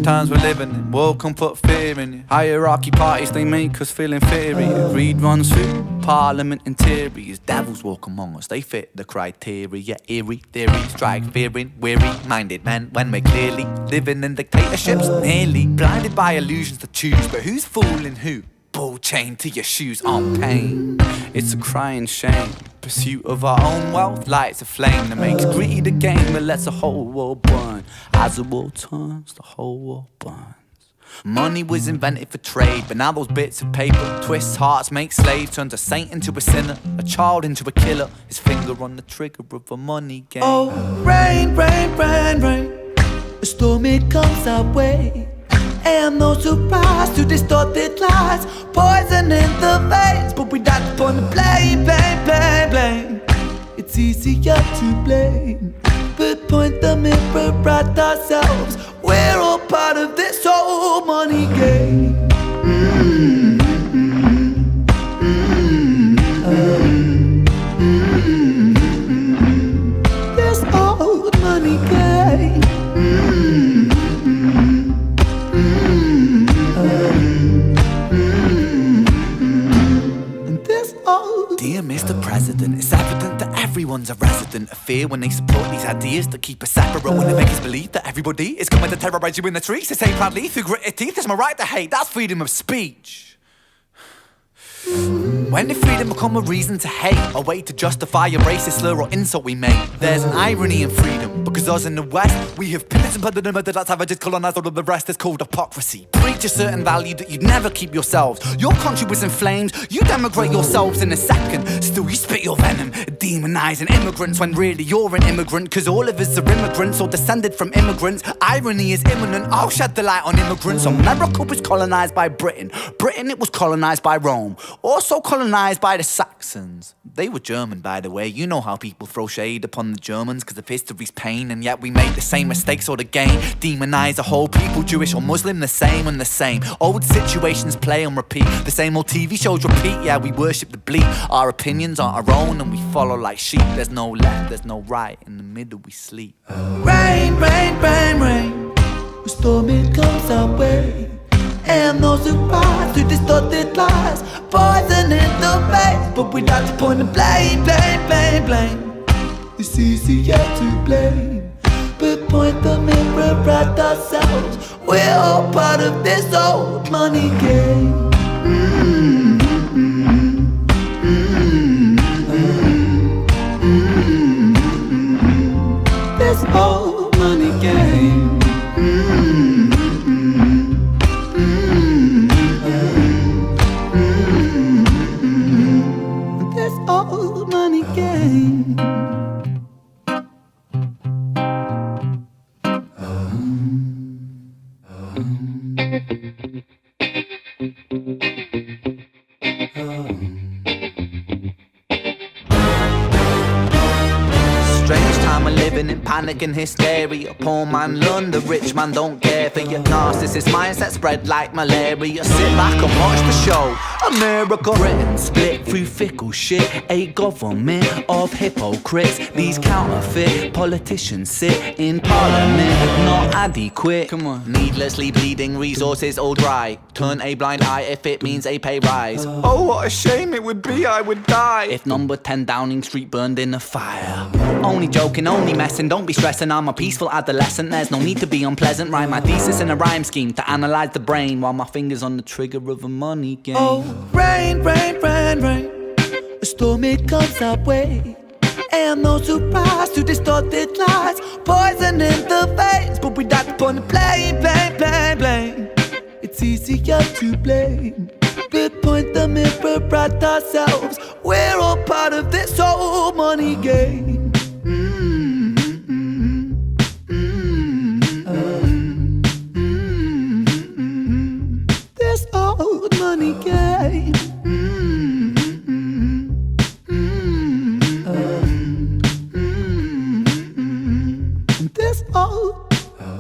times we're living in. World come put fear in you. Hierarchy parties, they make us feel inferior. Greed runs through parliament interiors. Devils walk among us, they fit the criteria. Eerie theories strike fearing, weary-minded men when we're clearly living in dictatorships. Nearly blinded by illusions to choose, but who's fooling who? Ball chain to your shoes on pain. It's a crying shame. Pursuit of our own wealth lights a flame that makes greed a game that lets the whole world burn. As the world turns, the whole world burns. Money was invented for trade, but now those bits of paper twists hearts, make slaves, turns a saint into a sinner, a child into a killer. His finger on the trigger of a money game. Oh, rain, rain, rain, rain. A storm, it comes our way. And no surprise to distorted lies, poison in the veins. But we got to point the blame, blame, blame, blame. It's easier to blame, but point the mirror at ourselves. We're all part of this whole money game. This old money game. Dear Mr. President, it's evident that everyone's a resident of fear when they support these ideas that keep us separate, when they make us believe that everybody is coming to terrorize you in the streets. They say proudly through gritted teeth, it's my right to hate, that's freedom of speech. When did freedom become a reason to hate? A way to justify a racist slur or insult we make? There's an irony in freedom, because us in the West, we have pillaged and plundered and murdered our savages, colonized all of the rest. It's called hypocrisy. Preach a certain value that you'd never keep yourselves. Your country was in flames, you demigrate yourselves in a second. Still you spit your venom, demonizing immigrants when really you're an immigrant, cause all of us are immigrants or descended from immigrants. Irony is imminent, I'll shed the light on immigrants. America was colonized by Britain. Britain, it was colonized by Rome. Also colonized by the Saxons. They were German, by the way. You know how people throw shade upon the Germans because of history's pain, and yet we make the same mistakes all again. Demonize a whole people, Jewish or Muslim, the same and the same. Old situations play and repeat. The same old TV shows repeat. Yeah, we worship the bleak. Our opinions aren't our own and we follow like sheep. There's no left, there's no right. In the middle we sleep. Rain, rain, rain, rain. A storm, it comes our way. And no surprise to distorted lies, poison in the veins. But we like to point the blame, blame, blame, blame. It's easier to blame, but point the mirror at ourselves. We're all part of this old money game. This old money game. Old money game. Strange time we're living in, panic and hysteria. Poor man learn, the rich man don't care for your narcissist mindset spread like malaria. Sit back and watch the show. America, Britain, split through fickle shit. A government of hypocrites. These counterfeit politicians sit in parliament, not adequate. Come on. Needlessly bleeding, resources all dry. Turn a blind eye if it means a pay rise. Oh, what a shame it would be, I would die if number 10 Downing Street burned in a fire. Only joking, only messing, don't be stressing. I'm a peaceful adolescent, there's no need to be unpleasant. Write my thesis in a rhyme scheme to analyze the brain while my fingers on the trigger of a money game. Oh, rain, rain, rain, rain. A storm, it comes our way. And no surprise to distorted lies, poison in the veins. But we like to point the blame, blame, blame, blame. It's easier to blame, but point the mirror at ourselves. We're all part of this whole money game. This old money game. This old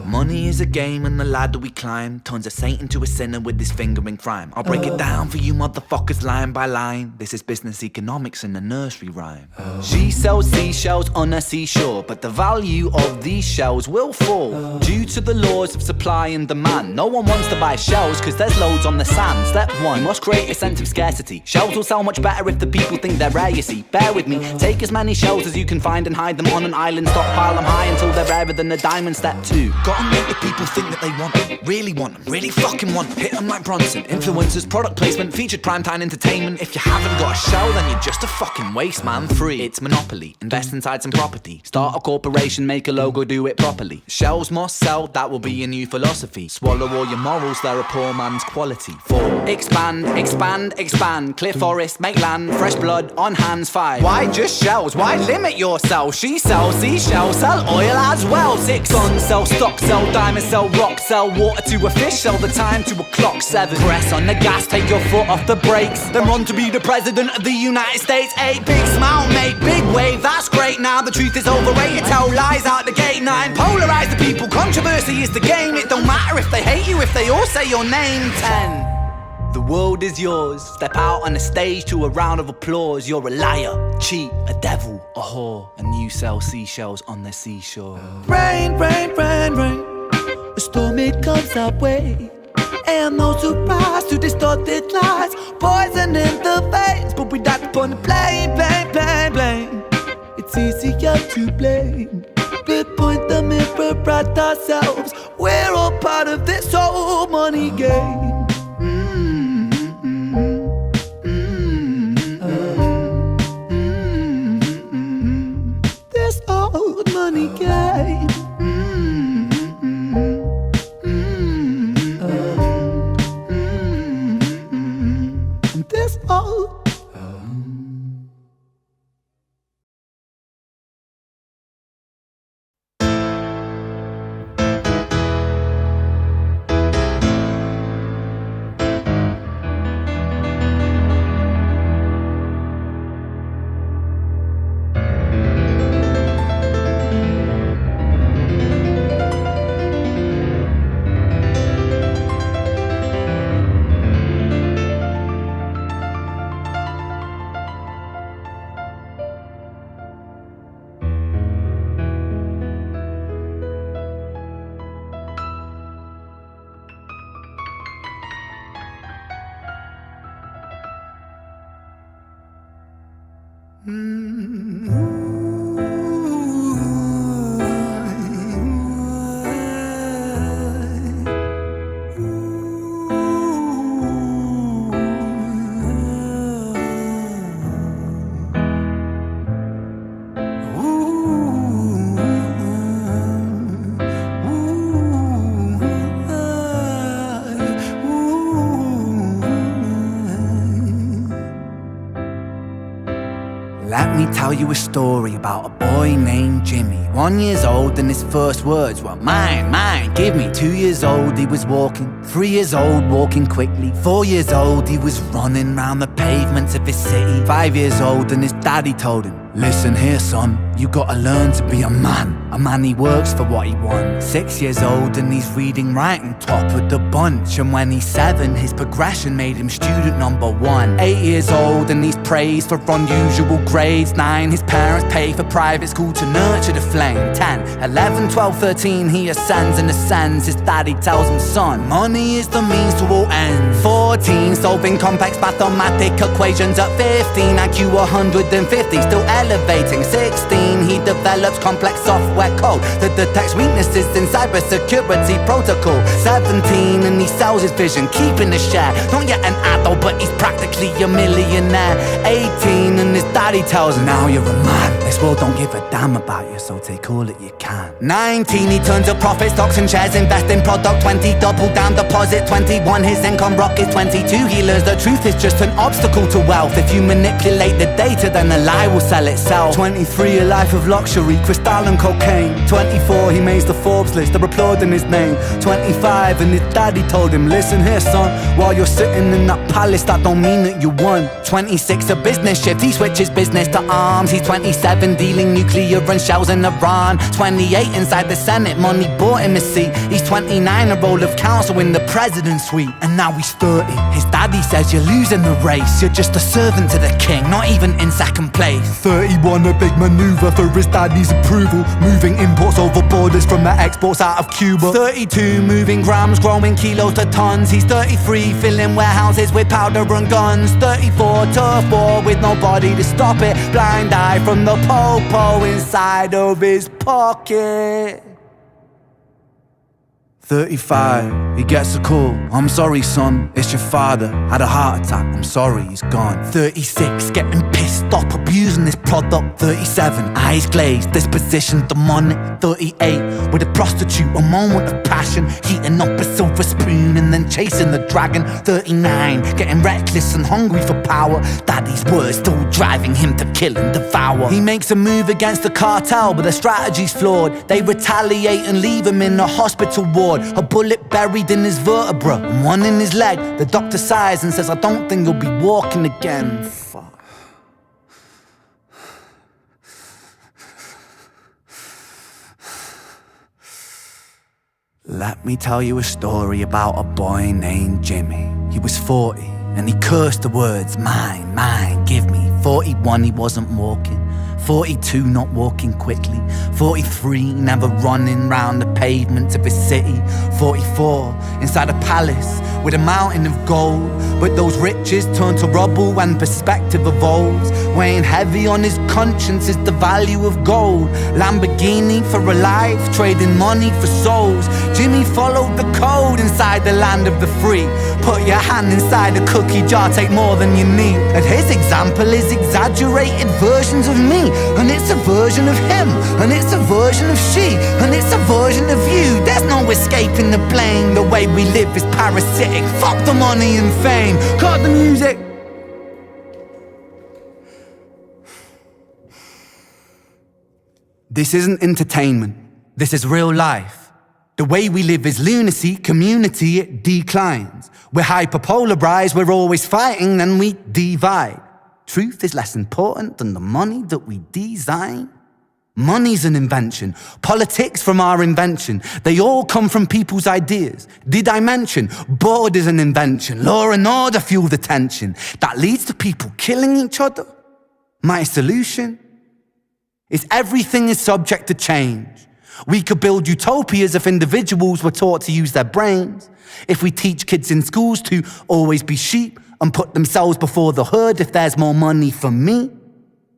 money is a a game and the ladder we climb turns a saint into a sinner with his finger in crime. I'll break it down for you motherfuckers line by line. This is business economics in a nursery rhyme. She sells seashells on a seashore, but the value of these shells will fall due to the laws of supply and demand. No one wants to buy shells cause there's loads on the sand. Step one, you must create a sense of scarcity. Shells will sell much better if the people think they're rare, you see. Bear with me, take as many shells as you can find and hide them on an island. Stockpile them high until they're rarer than a diamond. Step two, gotta make the people think that they want them, really fucking want them. Hit them like Bronson. Influencers, product placement, featured primetime entertainment. If you haven't got a shell, then you're just a fucking waste man. Free, it's monopoly. Invest inside some property. Start a corporation, make a logo, do it properly. Shells must sell, that will be a new philosophy. Swallow all your morals, they're a poor man's quality. 4, expand, expand, expand. Clear forest, make land, fresh blood on hands. 5, why just shells? Why limit yourself? She sells seashells, sell oil as well. 6, guns, sell stock, sell diamonds, sell rock, sell water to a fish, sell the time to a clock. 7, press on the gas, take your foot off the brakes, then run to be the president of the United States. 8, big smile, make big wave, that's great. Now the truth is overrated, tell lies out the gate. 9, polarize the people, controversy is the game. It don't matter if they hate you, if they all say your name. 10, the world is yours. Step out on the stage to a round of applause. You're a liar, cheat, a devil, a whore, and you sell seashells on the seashore. Rain, rain, rain, rain. A storm, it comes our way. And no surprise to distorted lies. Poison in the veins, but we die upon the blame, blame, blame, blame. It's easier to blame. We point the mirror at ourselves. We're all part of this whole money game. This old money game. This old. Let me tell you a story about a boy named Jimmy. 1 year old and his first words were mine, mine, give me. 2 years old he was walking, 3 years old walking quickly. 4 years old he was running round the pavements of his city. 5 years old and his daddy told him, listen here son, you gotta learn to be a man he works for what he wants. 6 years old and he's reading, writing, top of the bunch. And when he's 7, his progression made him student number 1. 8 years old and he's praised for unusual grades. 9, his parents pay for private school to nurture the flame. 10, 11, 12, 13, he ascends and ascends. His daddy tells him, son, money is the means to all ends. 14, solving complex mathematic equations. At 15, IQ 150, still elevating. 16, he develops complex software code that detects weaknesses in cybersecurity protocol. 17, and he sells his vision, keeping a share. Not yet an adult, but he's practically a millionaire. 18, and his daddy tells him, now you're a man. This world don't give a damn about you, so take all that you can. 19, he turns a profit, stocks and shares, invest in product. 20, double down deposit. 21, his income rockets. 22, he learns the truth is just an obstacle to wealth. If you manipulate the data, then a lie will sell itself. 23, a life of luxury, crystal and cocaine. 24, he makes the Forbes list, they're applauding his name. 25, and his daddy told him, listen here son, while you're sitting in that palace, that don't mean that you won. 26, a business shift, he switches business to arms. He's 27, dealing nuclear and shells in Iran. 28, inside the Senate, money bought him a seat. He's 29, a role of counsel in the president's suite. And now he's 30, his daddy says you're losing the race. You're just a servant to the king, not even in second place. 31, a big maneuver for his daddy's approval, moving imports over borders from the exports out of Cuba. 32, moving grams, growing kilos to tons. He's 33, filling warehouses with powder and guns. 34, tough war with nobody to stop it. Blind eye from the popo inside of his pocket. 35, he gets a call. I'm sorry son, it's your father, had a heart attack, I'm sorry, he's gone. 36, getting pissed off, abusing this product. 37, eyes glazed, disposition demonic. 38, with a prostitute, a moment of passion, heating up a silver spoon and then chasing the dragon. 39, getting reckless and hungry for power, daddy's words still driving him to kill and devour. He makes a move against the cartel, but the strategy's flawed. They retaliate and leave him in a hospital ward. A bullet buried in his vertebra and one in his leg. The doctor sighs and says, I don't think he'll be walking again. Fuck. Let me tell you a story about a boy named Jimmy. He was 40 and he cursed the words, mine, mine, give me. 41, he wasn't walking. 42, not walking quickly. 43, never running round the pavements of his city. 44, inside a palace with a mountain of gold. But those riches turn to rubble when perspective evolves. Weighing heavy on his conscience is the value of gold. Lamborghini for a life, trading money for souls. Jimmy followed the code inside the land of the free. Put your hand inside a cookie jar, take more than you need. And his example is exaggerated versions of me. And it's a version of him, and it's a version of she, and it's a version of you. There's no escaping the blame. The way we live is parasitic. Fuck the money and fame. Cut the music. This isn't entertainment. This is real life. The way we live is lunacy, community, it declines. We're hyperpolarized, we're always fighting, then we divide. Truth is less important than the money that we design. Money's an invention, politics from our invention. They all come from people's ideas. Did I mention board is an invention? Law and order fuel the tension that leads to people killing each other. My solution is everything is subject to change. We could build utopias if individuals were taught to use their brains. If we teach kids in schools to always be sheep and put themselves before the herd. If there's more money for me,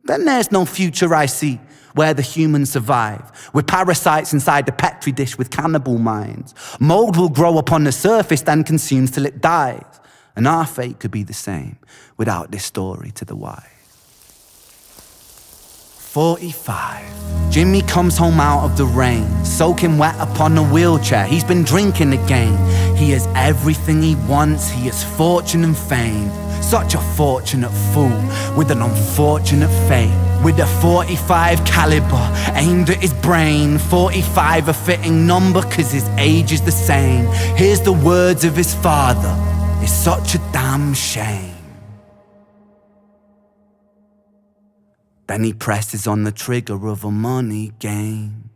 then there's no future I see where the humans survive. We're parasites inside the petri dish with cannibal minds. Mold will grow upon the surface, then consumes till it dies. And our fate could be the same without this story to the wise. 45. Jimmy comes home out of the rain, soaking wet upon a wheelchair. He's been drinking again. He has everything he wants. He has fortune and fame. Such a fortunate fool with an unfortunate fate. With a 45 caliber aimed at his brain. 45 a fitting number cause his age is the same. Here's the words of his father. It's such a damn shame. Then he presses on the trigger of a money game.